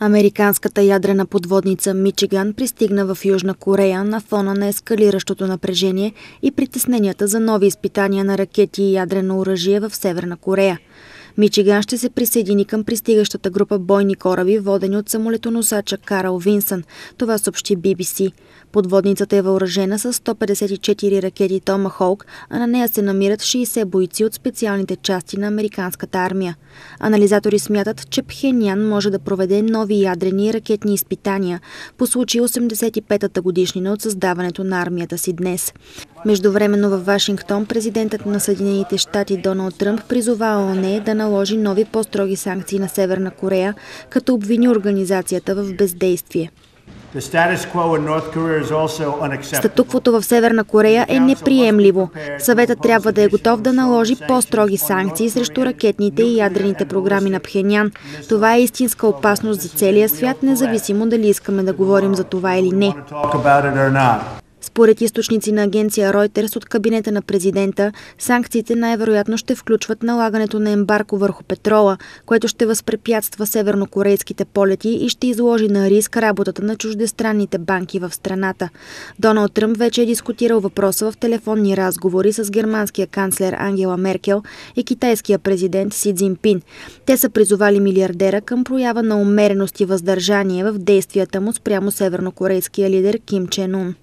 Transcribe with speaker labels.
Speaker 1: Американската ядрена подводница Мичиган пристигна в Южна Корея на фона на ескалиращото напрежение и притесненията за нови изпитания на ракети и ядрено оръжие в Северна Корея. Мичиган ще се присъедини към пристигащата група бойни кораби, водени от самолетоносача Карл Винсън. Това съобщи BBC. Подводницата е въоръжена с 154 ракети Томахолк, а на нея се намират 60 бойци от специалните части на американската армия. Анализатори смятат, че Пхеньян може да проведе нови ядрени и ракетни изпитания по случай 85-та годишнина от създаването на армията си днес. Междувременно във Вашингтон президентът на Съединените щати Доналд Тръмп призова ООН да наложи нови по-строги санкции на Северна Корея, като обвини организацията в бездействие. Статуквото в Северна Корея е неприемливо. Съветът трябва да е готов да наложи по-строги санкции срещу ракетните и ядрените програми на Пхеньян. Това е истинска опасност за целия свят, независимо дали искаме да говорим за това или не. Според източници на агенция Reuters от кабинета на президента, санкциите най-вероятно ще включват налагането на ембарго върху петрола, което ще възпрепятства севернокорейските полети и ще изложи на риск работата на чуждестранните банки в страната. Доналд Тръмп вече е дискутирал въпроса в телефонни разговори с германския канцлер Ангела Меркел и китайския президент Си Цзинпин. Те са призовали милиардера към проява на умереност и въздържание в действията му спрямо севернокорейския лидер Ким Чен Ун.